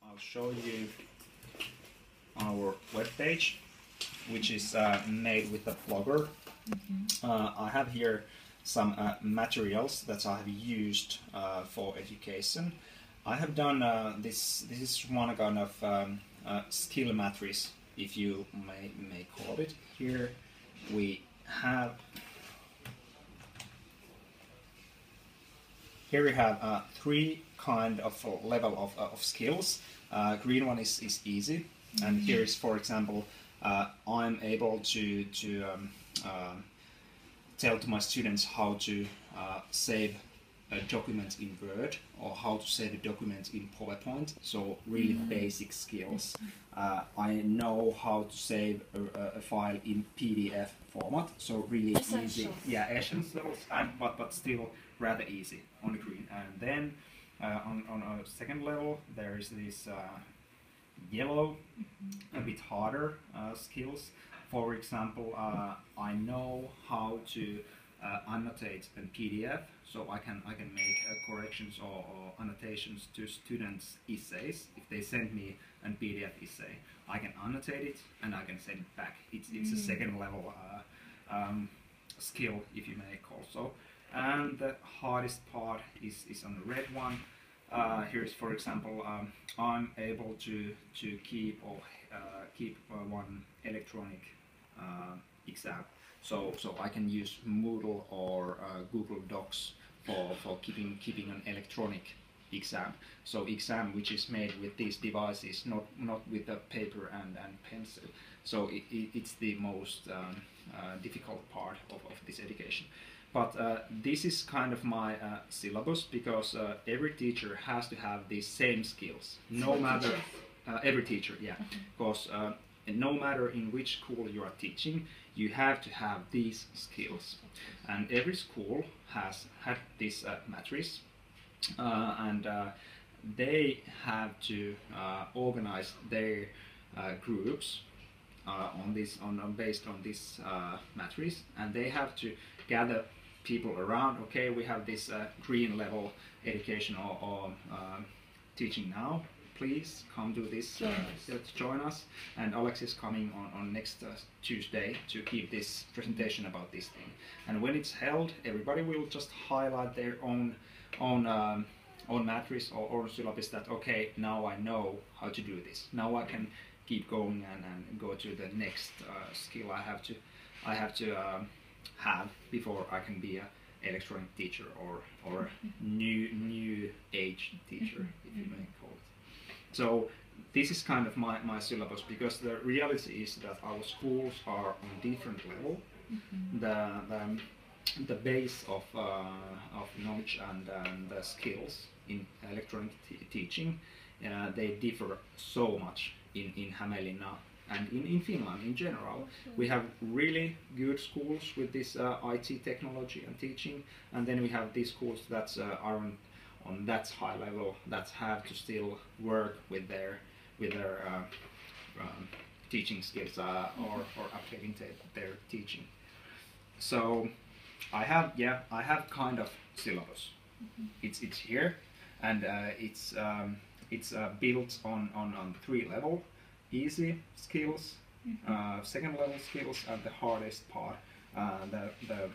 I'll show you our web page, which is made with a Blogger. I have here some materials that I have used for education. I have done this is one kind of skill matrix, if you may call it. Here we have three kind of level of skills. Green one is easy, and here is, for example, I'm able to tell to my students how to save a document in Word or how to save a document in PowerPoint. So really basic skills. I know how to save a file in PDF format. So really easy. Yeah, essentials, but still rather easy on the green. And then on a second level, there is this yellow, a bit harder skills. For example, I know how to annotate a PDF, so I can make corrections or annotations to students' essays. If they send me a PDF essay, I can annotate it and I can send it back. It's a second level skill, if you may call so. And the hardest part is on the red one. Here's, for example, I'm able to keep one electronic exam. So I can use Moodle or Google Docs for keeping an electronic exam. So exam which is made with these devices, not with a paper and pencil. So it's the most difficult part of this education. But this is kind of my syllabus, because every teacher has to have these same skills. No matter every teacher, yeah, because no matter in which school you are teaching, you have to have these skills. And every school has had this matrix, and they have to organize their groups based on this matrix, and they have to gather people around. Okay, we have this green level education or teaching now. Please come to this, join us. And Alex is coming on next Tuesday to give this presentation about this thing. And when it's held, everybody will just highlight their own matrix or syllabus, that okay, now I know how to do this. Now I can keep going and go to the next skill I have to have before I can be a electronic teacher or new age teacher, if you may call it. So this is kind of my syllabus, because the reality is that our schools are on different level. The base of knowledge and the skills in electronic teaching, they differ so much in Hämeenlinna and in Finland in general. We have really good schools with this IT technology and teaching, and then we have these schools that are on that high level, that have to still work with their teaching skills or updating their teaching. So I have kind of syllabus. It's here, and it's built on 3 level: easy skills, second level skills, and the hardest part, the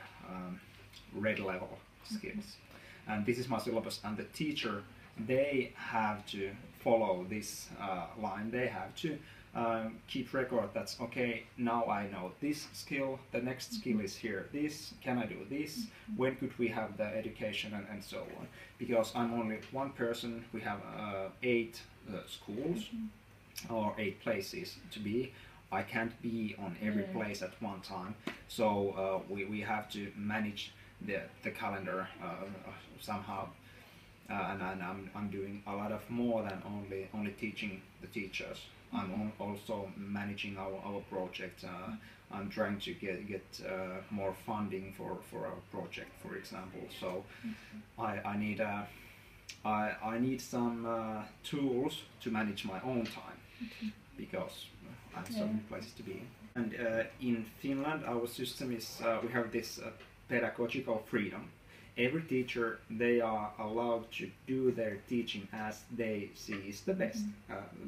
red level skills. And this is my syllabus, and the teacher, they have to follow this line. They have to keep record. That's okay, now I know this skill, the next skill is here, this, can I do this, when could we have the education, and so on. Because I'm only one person, we have 8 schools or 8 places to be. I can't be on every place at one time, so we have to manage the calendar somehow, and I'm doing a lot of more than only teaching the teachers. I'm also managing our project. I'm trying to get more funding for our project, for example. So I need some tools to manage my own time, because I have so many places to be. And in Finland, our system is we have this pedagogical freedom. every teacher, they are allowed to do their teaching as they see is the best.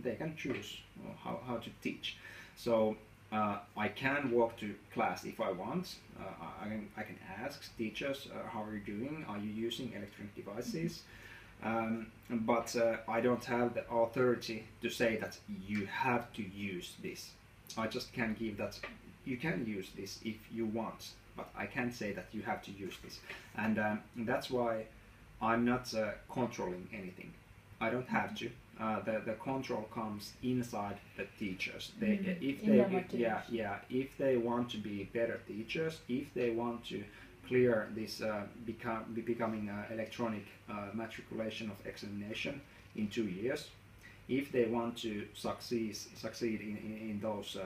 They can choose how to teach. So I can walk to class if I want. I can ask teachers, how are you doing? Are you using electronic devices? But I don't have the authority to say that you have to use this. I just can give that you can use this if you want, but I can't say that you have to use this. And that's why I'm not controlling anything. I don't have to. The control comes inside the teachers. If they want to be better teachers, if they want to clear this becoming electronic matriculation of examination in 2 years, if they want to succeed in those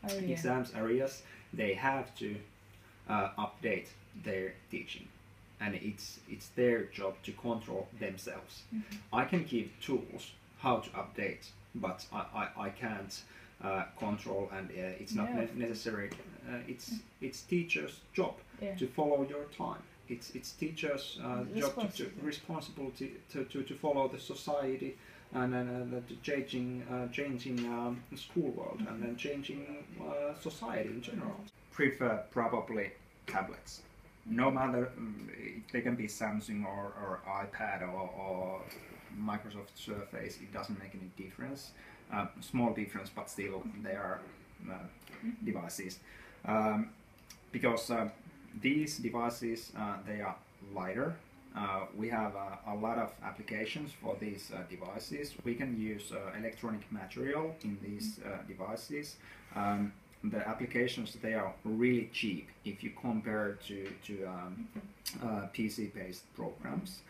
exams areas, they have to update their teaching, and it's their job to control themselves. I can give tools how to update, but I can't control, and it's not necessary. It's teachers' job to follow your time. It's teachers' job to responsibility to follow the society and the changing school world and then changing society in general. Prefer probably tablets. No matter they can be Samsung or iPad or Microsoft Surface, it doesn't make any difference. Small difference, but still they are devices. Because these devices, they are lighter. We have a lot of applications for these devices. We can use electronic material in these devices. The applications, they are really cheap if you compare to PC-based programs.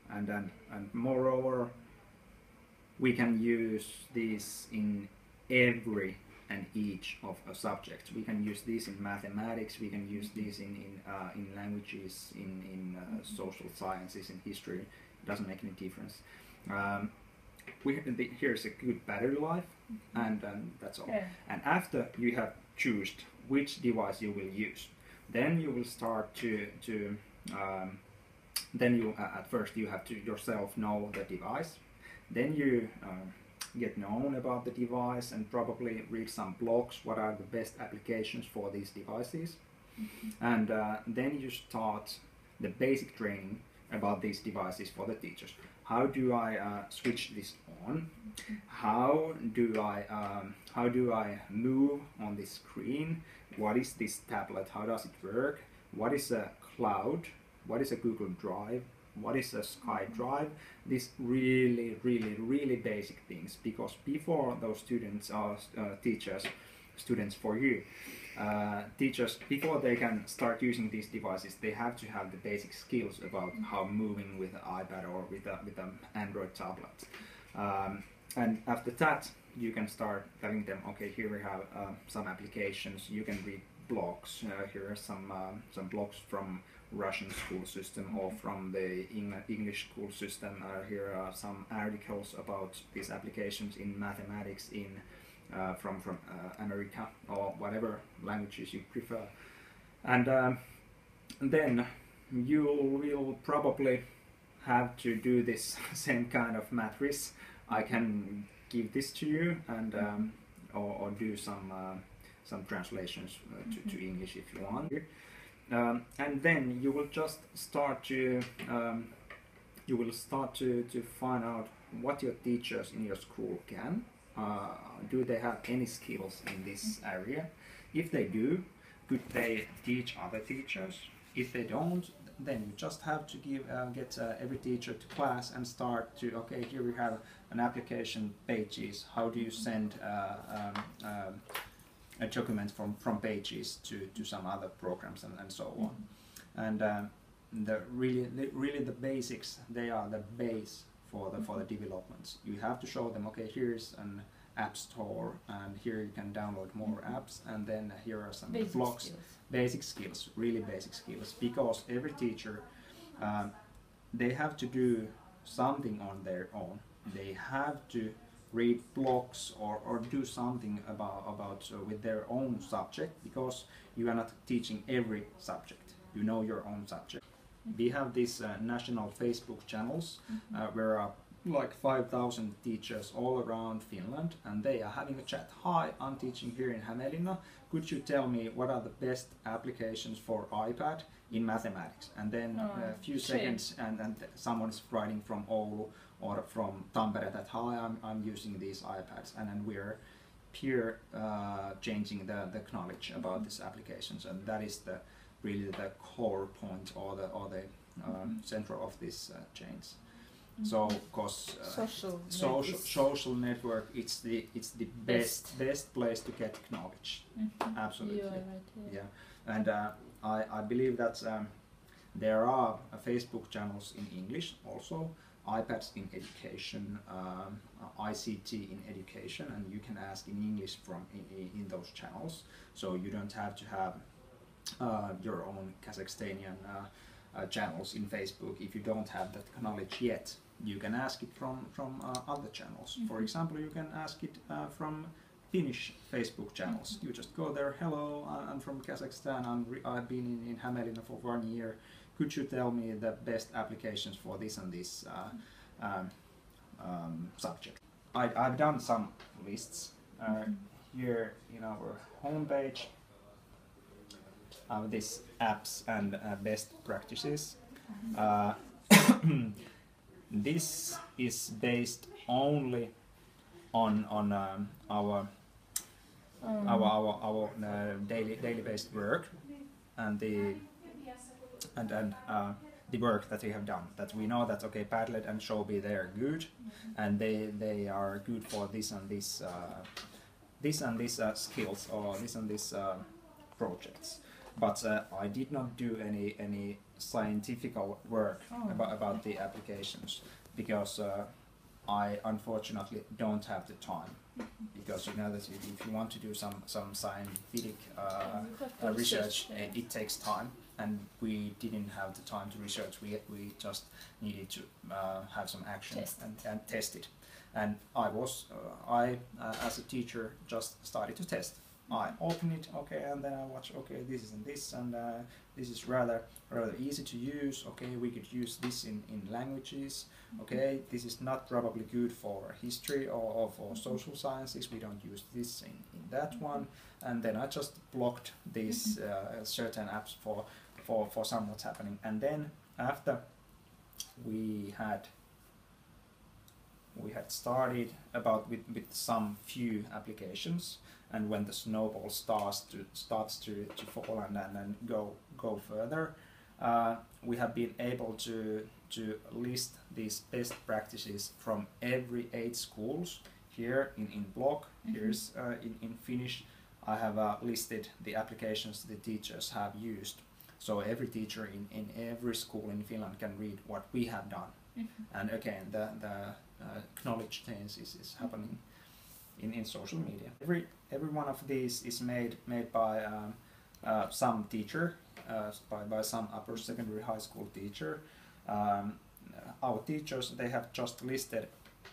And moreover, we can use these in every and each of a subject. We can use this in mathematics, we can use this in languages, in social sciences, in history. It doesn't make any difference. Here's a good battery life, and that's all. And after you have chosen which device you will use, then you will start to then you at first you have to yourself know the device. Then you get known about the device and probably read some blogs, what are the best applications for these devices. And then you start the basic training about these devices for the teachers. How do I switch this on? How do I move on this screen? What is this tablet? How does it work? What is a cloud? What is a Google Drive? What is a SkyDrive? These really basic things, because before those students are teachers, students for you, teachers, before they can start using these devices, they have to have the basic skills about how moving with an iPad or with an Android tablet. And after that, you can start telling them, okay, here we have some applications. You can read blogs. Here are some blogs from Russian school system or from the English school system. Here are some articles about these applications in mathematics from America or whatever languages you prefer. And then you will probably have to do this same kind of matrix. I can give this to you and or do some translations to English if you want. And then you will just start to find out what your teachers in your school can. Do they have any skills in this area? If they do, could they teach other teachers? If they don't, then you just have to get every teacher to class and start to, okay, here we have an application pages. How do you send a document from pages to some other programs and so on? And the basics, they are the base for the developments. You have to show them, okay, here's an app store and here you can download more apps, and then here are some blogs. Basic skills, really basic skills, because every teacher, they have to do something on their own. They have to read blogs or do something about with their own subject, because you are not teaching every subject. you know your own subject. We have these national Facebook channels where like 5,000 teachers all around Finland, and they are having a chat. Hi, I'm teaching here in Hämeenlinna. Could you tell me what are the best applications for iPad in mathematics? And then a few seconds, and someone is writing from Oulu or from Tampere that hi, I'm using these iPads, and then we're peer changing the knowledge about these applications, and that is really the core point or the central of these chains. So of course social network, it's the best place to get knowledge. Absolutely. You are right, yeah. And I believe that there are Facebook channels in English also, iPads in education, ICT in education, and you can ask in English from in those channels. So you don't have to have your own Kazakhstanian channels in Facebook if you don't have that knowledge yet. You can ask it from other channels. For example, you can ask it from Finnish Facebook channels. You just go there, hello, I'm from Kazakhstan, I've been in Hämeenlinna for 1 year. Could you tell me the best applications for this and this subject? I've done some lists here in our homepage of these apps and best practices. This is based only on our daily based work and the work that we have done. That we know that okay, Padlet and Showbie, they are good, and they are good for this and this skills or this and this projects. But I did not do any scientific work about the applications because I unfortunately don't have the time. Because you know that if you want to do some scientific research, it takes time, and we didn't have the time to research. We just needed to have some action and test it. And I as a teacher just started to test. I open it, okay, and then I watch, okay, this is and this, and this is rather easy to use. Okay, we could use this in languages. Okay, this is not probably good for history or for social sciences. We don't use this in that one. And then I just blocked these certain apps for some what's happening. And then after we had started with some few applications, and when the snowball starts to fall and then go further, we have been able to list these best practices from every 8 schools here in blog. Here's in Finnish I have listed the applications the teachers have used. So every teacher in every school in Finland can read what we have done. And again, the knowledge change is happening in social media. Every one of these is made by some teacher, by some upper secondary high school teacher. Our teachers, they have just listed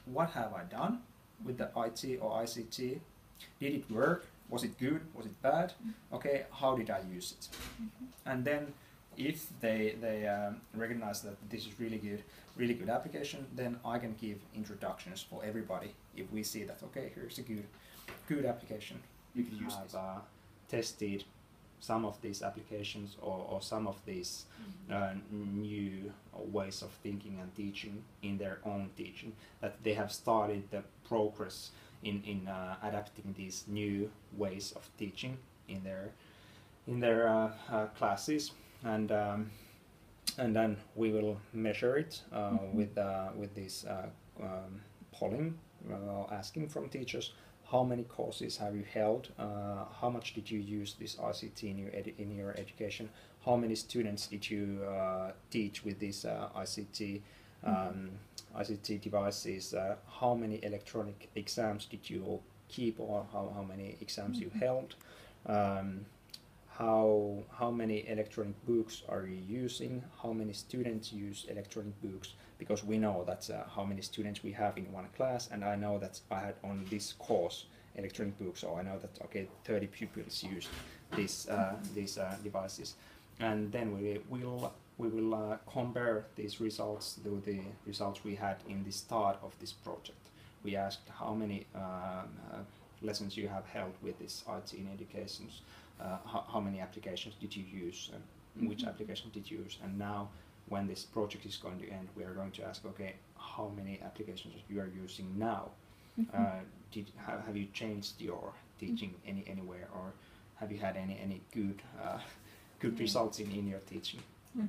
what have I done with the IT or ICT. Did it work? Was it good? Was it bad? Okay, how did I use it? And then if they recognize that this is really good application, then I can give introductions for everybody. If we see that okay, here's a good application, you can use this. Tested some of these applications or some of these new ways of thinking and teaching in their own teaching, that they have started the progress in adapting these new ways of teaching in their classes, and then we will measure it with this polling, asking from teachers how many courses have you held, how much did you use this ICT in your education, how many students did you teach with these ICT devices, how many electronic exams did you keep, or how many exams you held, how many electronic books are you using, how many students use electronic books, because we know that's how many students we have in one class, and I know that I had on this course electronic books, so I know that okay, 30 pupils used these devices. and then we will compare these results to the results we had in the start of this project. We asked how many lessons you have held with this IT in education, how many applications did you use, which application did you use, and now when this project is going to end, we are going to ask, okay, how many applications you are using now? Have you changed your teaching anywhere, or have you had any good results in your teaching?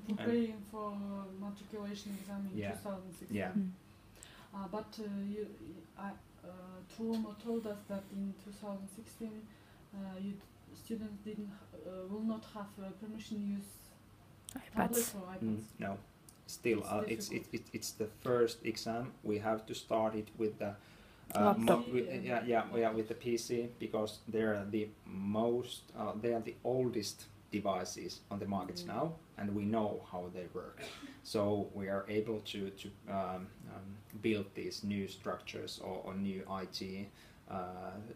Preparing for matriculation exam in 2016. Yeah. But Tuomo told us that in 2016 students will not have permission to use tablets or iPads. No, still it's the first exam. We have to start it with the with the PC, because they are the oldest devices on the markets now, and we know how they work. So we are able to build these new structures or new IT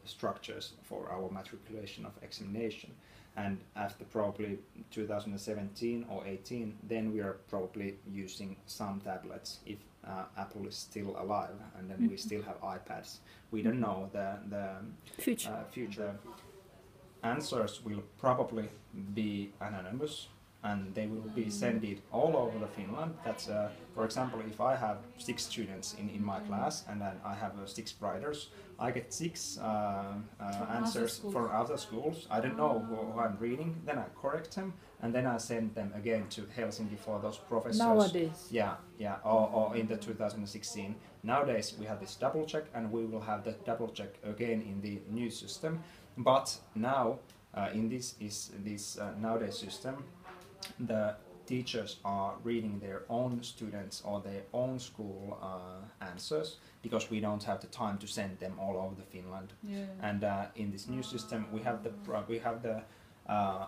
structures for our matriculation of examination. And after probably 2017 or 18, then we are probably using some tablets if Apple is still alive, and then we still have iPads. We don't know the future. Answers will probably be anonymous, and they will be sent all over Finland. That's for example, if I have 6 students in my class, and then I have 6 writers, I get 6 answers from other schools. I don't know who I'm reading. Then I correct them, and then I send them again to Helsinki for those professors. Nowadays. Or in the 2016. Nowadays we have this double check, and we will have the double check again in the new system. But now in this nowadays system, the teachers are reading their own students or their own school answers, because we don't have the time to send them all over Finland. And in this new system, we have the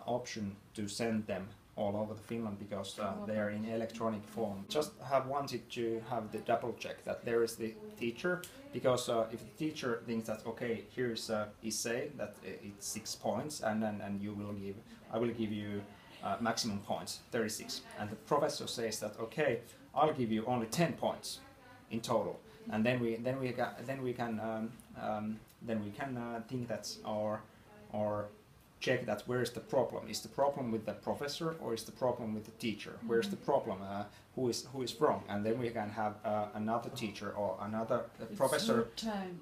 option to send them all over Finland, because they are in electronic form. Just have wanted to have the double check that there is the teacher, because if the teacher thinks that okay, here's essay that it's 6 points, and I will give you maximum points 36, and the professor says that okay, I'll give you only 10 points in total, and then we can think that's our check that where's the problem. Is the problem with the professor, or is the problem with the teacher? Where's the problem? Who is wrong? And then we can have another teacher or another professor. Third time.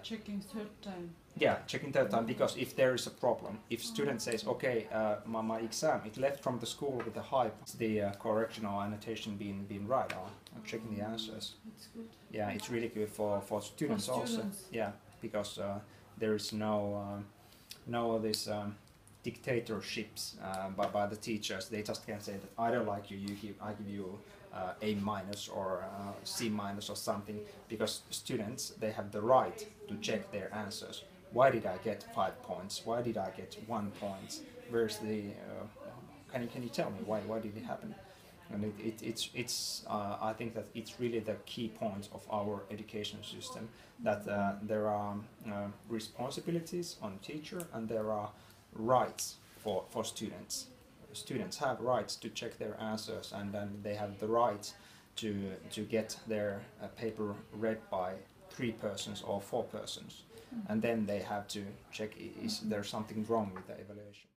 Checking third time. Yeah, checking third time, because if there is a problem, if student says, okay, my exam, it left from the school with the hype, the correction or annotation being right, I'm checking the answers. It's good. Yeah, it's really good for students also. Yeah, because there is no this dictatorships by the teachers. They just can say that I don't like you. I give you A- or C- or something, because students, they have the right to check their answers. Why did I get 5 points? Why did I get 1 point? Where's the? Can you tell me why did it happen? And it's I think that it's really the key point of our education system, that there are responsibilities on teacher, and there are rights for students. Students have rights to check their answers, and then they have the right to get their paper read by 3 persons or 4 persons, and then they have to check is there something wrong with the evaluation.